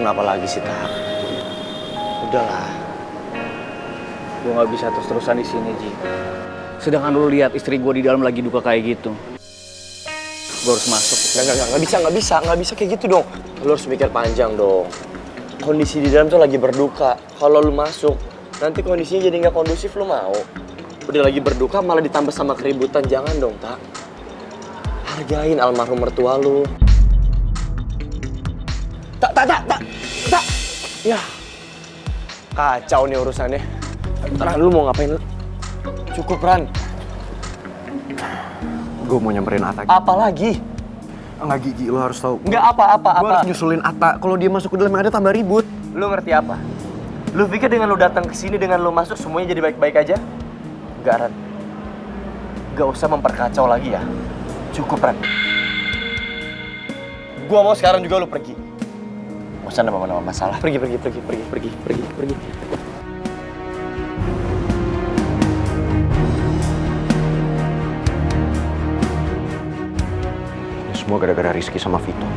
kenapa lagi sih, Tak? Udahlah. Gue nggak bisa terus-terusan di sini, Ji. Sedangkan lu lihat istri gue di dalam lagi duka kayak gitu. Gue harus masuk. Nggak bisa kayak gitu dong. Lu harus mikir panjang dong. Kondisi di dalam tuh lagi berduka. Kalau lu masuk, nanti kondisinya jadi nggak kondusif, lu mau? Udah lagi berduka malah ditambah sama keributan, jangan dong, Tak. Hargain almarhum mertua lu. Tak. Ya, kacau nih urusannya. Ran, lu mau ngapain? Cukup, Ran. Gue mau nyamperin Atta. Apa lagi? Enggak, Gigi, lo harus tahu. Nggak apa-apa. Gue harus nyusulin Atta. Kalau dia masuk ke dalam yang ada tambah ribut. Lu ngerti apa? Lu pikir dengan lu datang ke sini, dengan lu masuk semuanya jadi baik-baik aja? Nggak, Ran. Nggak usah memperkacau lagi ya. Cukup, Ran. Gua mau sekarang juga lu pergi. Nggak usah nambah-nambah masalah. Pergi. Ini semua gara-gara Rizky sama Vito.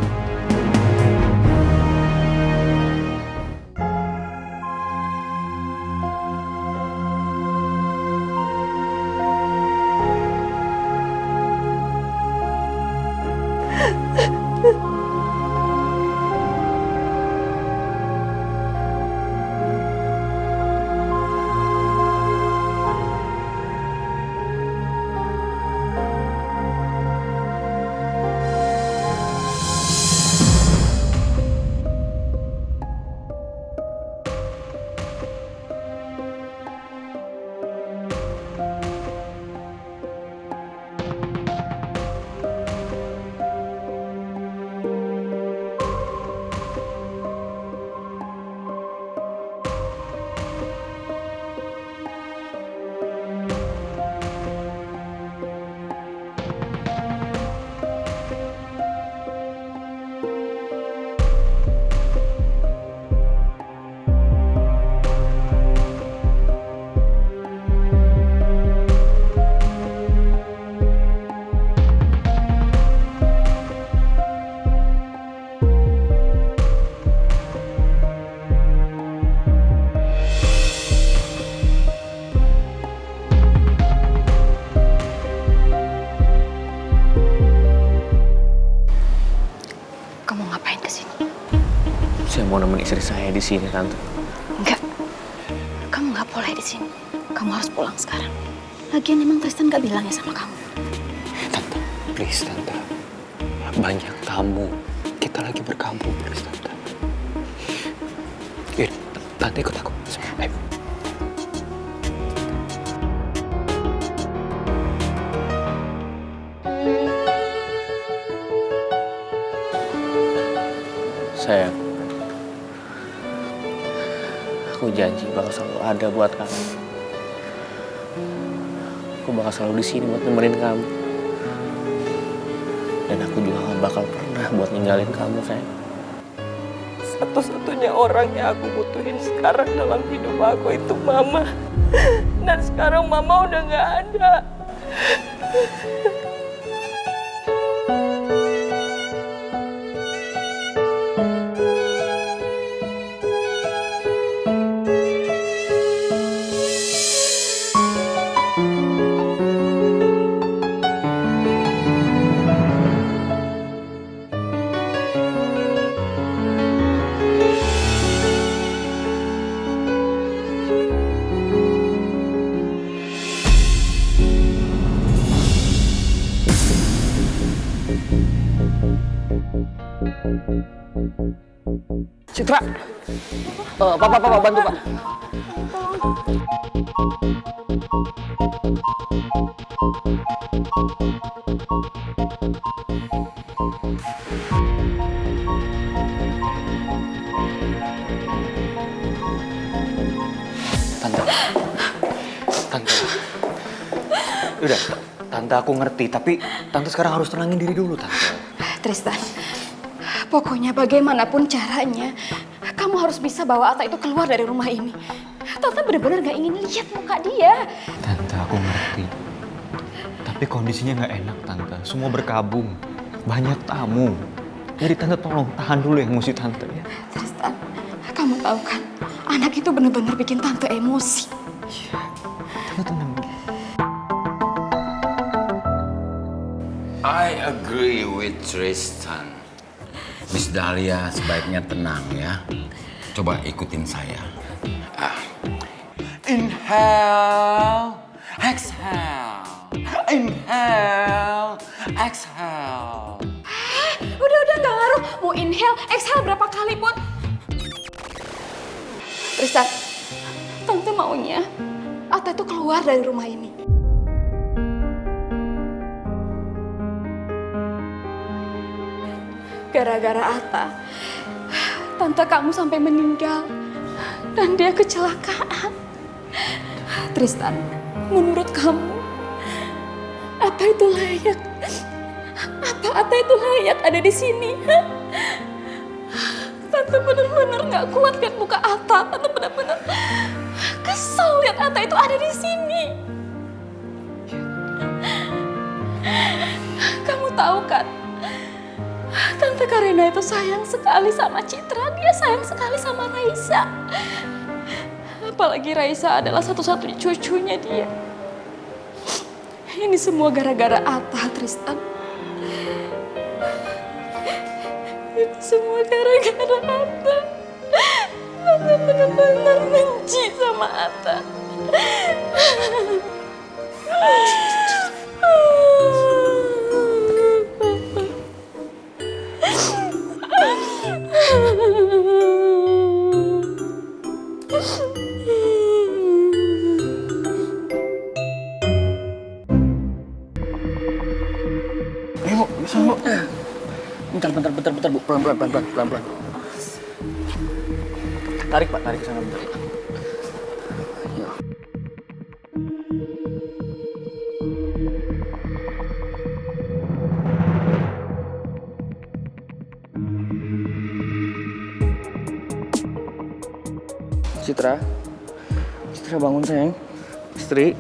Saya mau nemenin istri saya di sini, Tante. Enggak, kamu nggak boleh di sini. Kamu harus pulang sekarang. Lagian emang Tristan nggak bilang ya sama kamu. Tante, please, Tante. Banyak tamu. Kita lagi berkabung, please, Tante. Yuk, Tante ikut aku. Ayo. Sayang, aku janji bakal selalu ada buat kamu. Aku bakal selalu di sini buat nemenin kamu. Dan aku juga gak bakal pernah buat ninggalin kamu, sayang. Satu-satunya orang yang aku butuhin sekarang dalam hidup aku itu Mama. Dan sekarang Mama udah gak ada. Citra! Pak, bantu, Pak. Tante. Udah, Tante aku ngerti, tapi Tante sekarang harus tenangin diri dulu, Tante. Tristan, pokoknya bagaimanapun caranya, kamu harus bisa bawa Atta itu keluar dari rumah ini. Tante benar-benar gak ingin lihat muka dia. Tante, aku ngerti. Tapi kondisinya nggak enak, Tante. Semua berkabung. Banyak tamu. Jadi Tante tolong tahan dulu emosi Tante ya. Tristan, tahu kan, anak itu bener-bener bikin tante emosi. I agree with Tristan. Miss Dahlia sebaiknya tenang ya. Coba ikutin saya. Inhale, exhale. Inhale, exhale. Udah nggak ngaruh. Mau inhale, exhale berapa kali pun. Tristan, tante maunya Atta itu keluar dari rumah ini. Gara-gara Atta, tante kamu sampai meninggal dan dia kecelakaan. Tristan, menurut kamu, Atta itu layak? Apa Atta itu layak ada di sini? Tante benar-benar nggak kuat lihat muka Atta. Tante benar-benar kesel lihat Atta itu ada di sini. Kamu tahu kan? Tante Karina itu sayang sekali sama Citra, dia sayang sekali sama Raisa. Apalagi Raisa adalah satu-satunya cucunya dia. Ini semua gara-gara Atta, Tristan. Ini semua gara-gara Atta. Tante benar-benar benci sama Atta. Bu, bisa Bu. Bentar, Bu. Pelan-pelan. Tarik, Pak. Tarik ke sana bentar. Ya. Citra bangun sayang. Istri.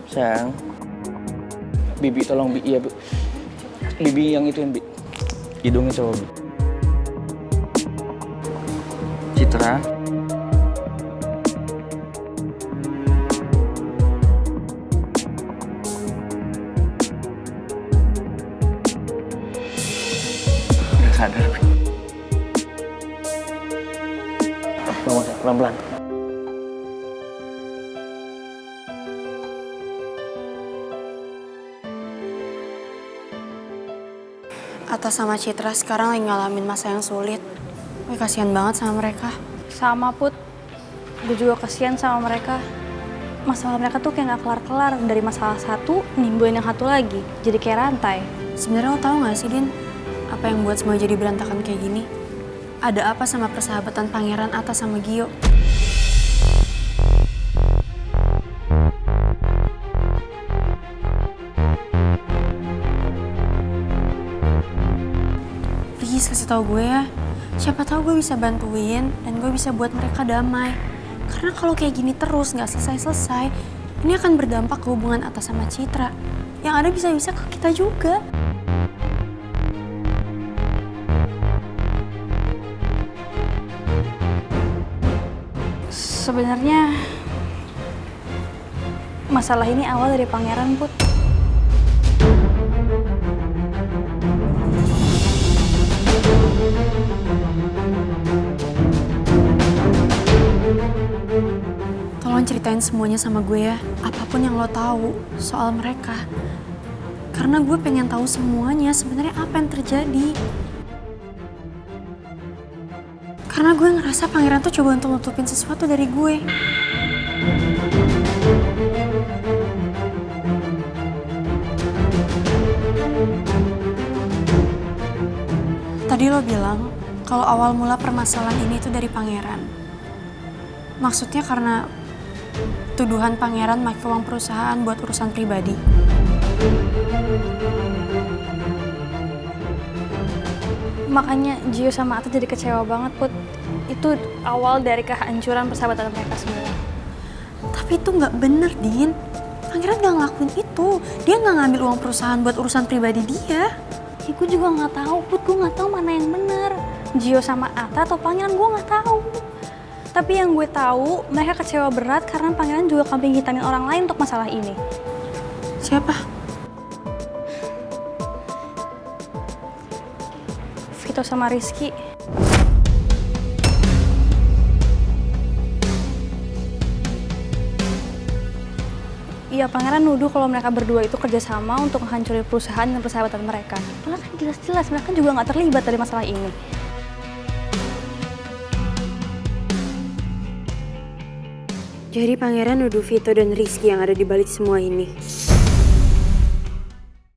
Sayang. Bibi tolong Bi, iya Bu. Bibi yang itu Bi. Hidungnya coba Bi. Citra. Udah sadar Bi. Bangun sayang, pelan-pelan. Atta sama Citra sekarang lagi ngalamin masa yang sulit. Gue kasihan banget sama mereka. Sama Put, gue juga kasihan sama mereka. Masalah mereka tuh kayak gak kelar-kelar. Dari masalah satu, nimbulin yang satu lagi. Jadi kayak rantai. Sebenarnya lo tau gak sih, Din? Apa yang buat semua jadi berantakan kayak gini? Ada apa sama persahabatan Pangeran Atta sama Gio? Please kasih tau gue ya. Siapa tahu gue bisa bantuin dan gue bisa buat mereka damai. Karena kalau kayak gini terus nggak selesai-selesai, ini akan berdampak ke hubungan Atta sama Citra. Yang ada bisa-bisa ke kita juga. Sebenarnya masalah ini awal dari Pangeran, Put. Tolong ceritain semuanya sama gue ya, apapun yang lo tahu soal mereka. Karena gue pengen tahu semuanya sebenarnya apa yang terjadi. Karena gue ngerasa Pangeran tuh coba untuk nutupin sesuatu dari gue. Tadi lo bilang kalau awal mula permasalahan ini tuh dari Pangeran. Maksudnya karena tuduhan Pangeran pakai uang perusahaan buat urusan pribadi. Makanya Gio sama Atta jadi kecewa banget, Put. Itu awal dari kehancuran persahabatan mereka semua. Tapi itu nggak bener, Din. Pangeran nggak ngelakuin itu. Dia nggak ngambil uang perusahaan buat urusan pribadi dia. Ya, gue juga nggak tahu, Put. Gue nggak tahu mana yang benar. Gio sama Atta atau Pangeran, gue nggak tahu. Tapi yang gue tahu mereka kecewa berat karena Pangeran juga kambing hitamin orang lain untuk masalah ini. Siapa? Vito sama Rizky. Iya, Pangeran nuduh kalau mereka berdua itu kerjasama untuk menghancurkan perusahaan dan persahabatan mereka. Padahal kan jelas-jelas mereka juga nggak terlibat dari masalah ini. Jadi Pangeran nuduh Vito dan Rizky yang ada di balik semua ini.